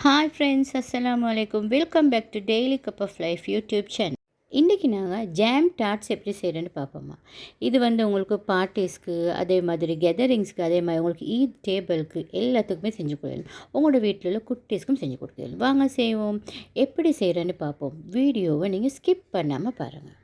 Hi friends, அஸ்ஸலாமு அலைக்கும். Welcome back to daily cup of life YouTube channel. இன்றைக்கி நாங்கள் ஜாம் டார்ட்ஸ் எப்படி செய்கிறேன்னு பார்ப்போம்மா. இது உங்களுக்கு பார்ட்டிஸ்க்கு, அதே மாதிரி கெதரிங்ஸ்க்கு, அதே மாதிரி உங்களுக்கு ஈத் டேபிளுக்கு எல்லாத்துக்குமே செஞ்சு கொடுக்கலாம். உங்களோட வீட்டில் உள்ள குட்டீஸ்க்கும் செஞ்சு கொடுக்கலாம். வாங்க செய்வோம். எப்படி செய்கிறேன்னு பார்ப்போம். வீடியோவை நீங்கள் ஸ்கிப் பண்ணாமல் பாருங்கள்.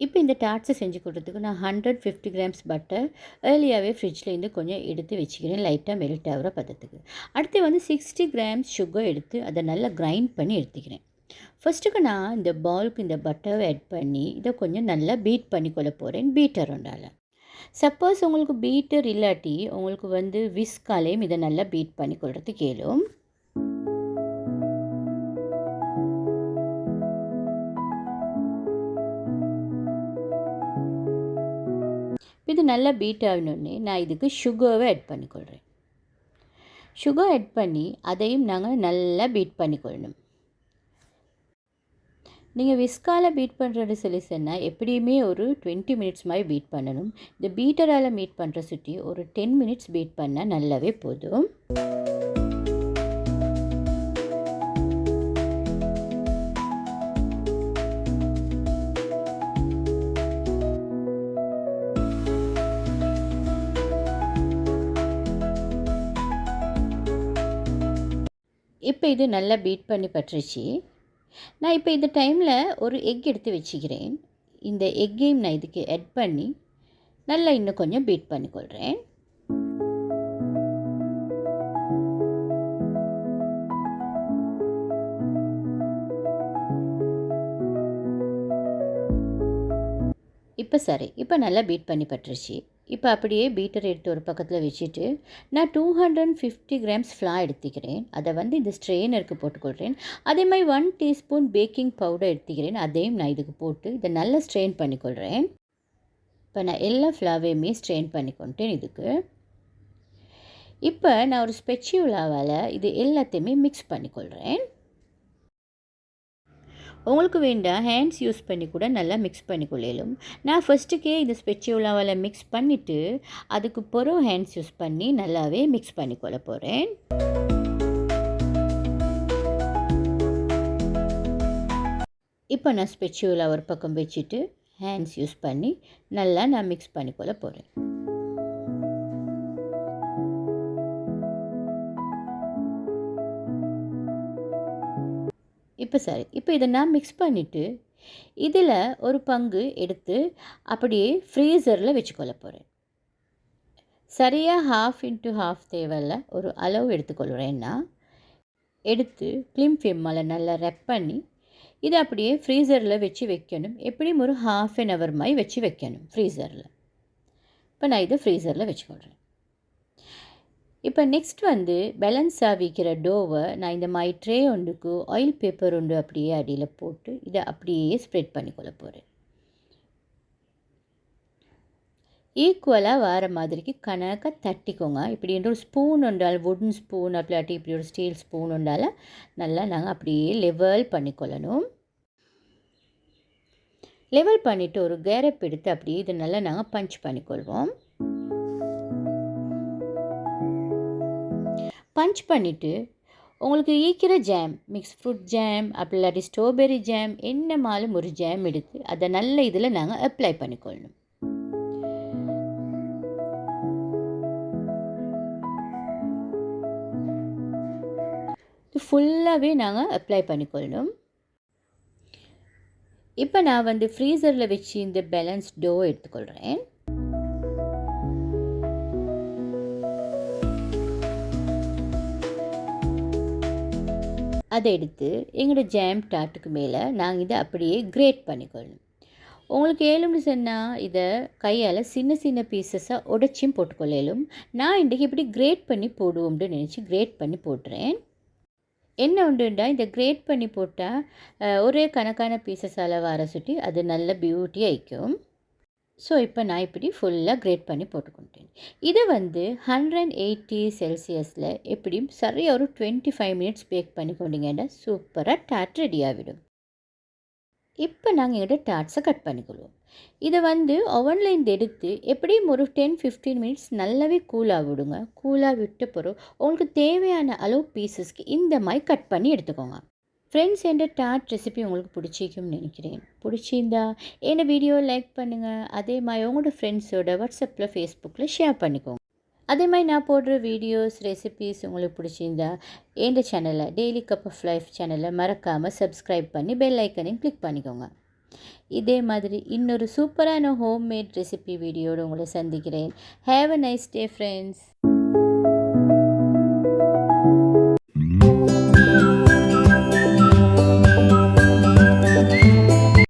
இப்போ இந்த டார்ட்ஸை செஞ்சு கொடுறதுக்கு நான் 150 கிராம்ஸ் பட்டர் ஏர்லியாகவே ஃப்ரிட்ஜ்லேருந்து கொஞ்சம் எடுத்து வச்சுக்கிறேன், லைட்டாக மெல்ட் ஆகிற பதத்துக்கு. அடுத்து 60 கிராம்ஸ் சுகர் எடுத்து அதை நல்லா கிரைண்ட் பண்ணி எடுத்துக்கிறேன். ஃபஸ்ட்டுக்கு நான் இந்த பவுலுக்கு இந்த பட்டரை ஆட் பண்ணி இதை கொஞ்சம் நல்லா பீட் பண்ணி கொள்ள போகிறேன் பீட்டர் உண்டால். சப்போஸ் உங்களுக்கு பீட்டர் இல்லாட்டி உங்களுக்கு விஸ்காலையும் இதை நல்லா பீட் பண்ணி கொள்றதுக்கு கேளும். இது நல்லா பீட் ஆகணுன்னே நான் இதுக்கு சுகரை ஆட் பண்ணிக்கொள்கிறேன். சுகர் ஆட் பண்ணி அதையும் நாங்கள் நல்லா பீட் பண்ணிக்கொள்ளணும். நீங்கள் விஸ்கால் பீட் பண்ணுறது சொல்லி சொன்னால் எப்படியுமே ஒரு 20 மினிட்ஸ் மாதிரி பீட் பண்ணணும். இந்த பீட்டரால் பீட் பண்ணுற சுற்றி ஒரு 10 மினிட்ஸ் பீட் பண்ணால் நல்லாவே போதும். இப்போ இது நல்லா பீட் பண்ணி பட்டுருச்சு. நான் இப்போ இந்த டைமில் ஒரு எக் எடுத்து வச்சுக்கிறேன். இந்த எக்கையும் நான் இதுக்கு ஆட் பண்ணி நல்லா இன்னும் கொஞ்சம் பீட் பண்ணிக்கொள்கிறேன். இப்போ சரி, இப்போ நல்லா பீட் பண்ணி பட்டுருச்சு. இப்போ அப்படியே பீட்டர் எடுத்து ஒரு பக்கத்தில் வச்சுட்டு நான் 250 கிராம்ஸ் ஃப்ளார் எடுத்துக்கிறேன். அதை இந்த ஸ்ட்ரெயினருக்கு போட்டுக்கொள்கிறேன். அதே மாதிரி 1 டீஸ்பூன் பேக்கிங் பவுடர் எடுத்துக்கிறேன். அதையும் நான் இதுக்கு போட்டு இதை நல்லா ஸ்ட்ரெயின் பண்ணிக்கொள்கிறேன். இப்போ நான் எல்லா ஃப்ளாவையுமே ஸ்ட்ரெயின் பண்ணிக்கொண்டேன் இதுக்கு. இப்போ நான் ஒரு ஸ்பெச்சுலாவால் இது எல்லாத்தையுமே மிக்ஸ் பண்ணிக்கொள்கிறேன். உங்களுக்கு வேண்டாம் ஹேண்ட்ஸ் யூஸ் பண்ணி கூட நல்லா மிக்ஸ் பண்ணிக்கொள்ளலும். நான் ஃபஸ்ட்டுக்கே இந்த ஸ்பெச்சுலாவால் மிக்ஸ் பண்ணிவிட்டு அதுக்கு பிறகு ஹேண்ட்ஸ் யூஸ் பண்ணி நல்லாவே மிக்ஸ் பண்ணிக்கொள்ள போகிறேன். இப்போ நான் ஸ்பெச்சுலா ஒரு பக்கம் வச்சுட்டு ஹேண்ட்ஸ் யூஸ் பண்ணி நல்லா நான் மிக்ஸ் பண்ணிக்கொள்ள போகிறேன். இப்போ சரி, இப்போ இதை நான் மிக்ஸ் பண்ணிவிட்டு இதில் ஒரு பங்கு எடுத்து அப்படியே ஃப்ரீசரில் வச்சுக்கொள்ள போகிறேன். சரியாக 1/2 தேவையில்ல ஒரு அளவு எடுத்துக்கொள்கிறேன்னா எடுத்து க்ளீம் ஃபிம்மால் நல்லா ரெப் பண்ணி இதை அப்படியே ஃப்ரீசரில் வச்சு வைக்கணும். எப்படியும் ஒரு 1/2 hour மாதிரி வச்சு வைக்கணும் ஃப்ரீசரில். இப்போ நான் இதை ஃப்ரீசரில் வச்சுக்கொள்கிறேன். இப்போ நெக்ஸ்ட் பேலன்ஸாக வைக்கிற டோவை நான் இந்த மாதிரி ட்ரே ஒன்றுக்கு ஆயில் பேப்பர் ஒன்று அப்படியே அடியில் போட்டு இதை அப்படியே ஸ்ப்ரெட் பண்ணிக்கொள்ள போகிறேன். ஈக்குவலாக வர மாதிரிக்கு கணக்காக தட்டிக்கோங்க. இப்படி ஒரு ஸ்பூன் உண்டால் வுடன் ஸ்பூன் அப்படி இப்படி ஒரு ஸ்டீல் ஸ்பூன் உண்டால் நல்லா நாங்கள் அப்படியே லெவல் பண்ணிக்கொள்ளணும். லெவல் பண்ணிவிட்டு ஒரு கேரப் எடுத்து அப்படியே இதை நல்லா நாங்கள் பஞ்ச் பண்ணிக்கொள்வோம். பஞ்ச் பண்ணிவிட்டு உங்களுக்கு ஈக்கிற ஜாம், மிக்ஸ் ஃப்ரூட் ஜாம் அப்படி இல்லாட்டி ஸ்ட்ராபெரி ஜாம் என்னமாலும் ஒரு ஜாம் எடுத்து அதை நல்ல இதில் நாங்கள் அப்ளை பண்ணிக்கொள்ளணும். இது ஃபுல்லாகவே நாங்கள் அப்ளை பண்ணிக்கொள்ளணும். இப்போ நான் ஃப்ரீசரில் வச்சு இந்த பேலன்ஸ் டோ எடுத்துக்கொள்கிறேன். அதை எடுத்து எங்களோட ஜாம் டார்ட்டுக்கு மேலே நாங்கள் இதை அப்படியே கிரேட் பண்ணிக்கொள்ளணும். உங்களுக்கு ஏழும்னு சொன்னால் இதை கையால் சின்ன சின்ன பீசஸாக உடைச்சியும் போட்டுக்கொள்ளலும். நான் இன்றைக்கி இப்படி கிரேட் பண்ணி போடுவோம்னு நினச்சி கிரேட் பண்ணி போட்டுறேன். என்ன உண்டுண்டா இந்த கிரேட் பண்ணி போட்டால் ஒரே கணக்கான பீசஸால் வர சுட்டி அது நல்ல பியூட்டியாக இருக்கும். ஸோ இப்போ நான் இப்படி ஃபுல்லாக கிரேட் பண்ணி போட்டுக்கொண்டேன். இதை 180 செல்சியஸில் எப்படியும் சரியாக ஒரு 25 மினிட்ஸ் பேக் பண்ணி கொண்டீங்கன்னா சூப்பராக டார்ட் ரெடி ஆகிடும். இப்போ நாங்கள் எங்களோட டார்ட்ஸை கட் பண்ணிக்கொள்வோம். இதை ஓவனில் இருந்து எடுத்து எப்படியும் ஒரு 10-15 மினிட்ஸ் நல்லாவே கூலாக விடுங்க. கூலாக விட்ட பிறகு உங்களுக்கு தேவையான அளவு பீசஸ்க்கு இந்த மாதிரி கட் பண்ணி எடுத்துக்கோங்க. ஃப்ரெண்ட்ஸ், என்ற டாட் ரெசிபி உங்களுக்கு பிடிச்சிக்கும்னு நினைக்கிறேன். பிடிச்சிருந்தா என்ன வீடியோ லைக் பண்ணுங்கள். அதே மாதிரி உங்களோட ஃப்ரெண்ட்ஸோட வாட்ஸ்அப்பில் ஃபேஸ்புக்கில் ஷேர் பண்ணிக்கோங்க. அதே மாதிரி நான் போடுற வீடியோஸ் ரெசிபீஸ் உங்களுக்கு பிடிச்சிருந்தா எந்த சேனலை டெய்லி கப் ஆஃப் லைஃப் சேனலை மறக்காமல் சப்ஸ்கிரைப் பண்ணி பெல் ஐக்கனையும் கிளிக் பண்ணிக்கோங்க. இதே மாதிரி இன்னொரு சூப்பரான ஹோம்மேட் ரெசிபி வீடியோடு உங்களை சந்திக்கிறேன். Have a nice day friends.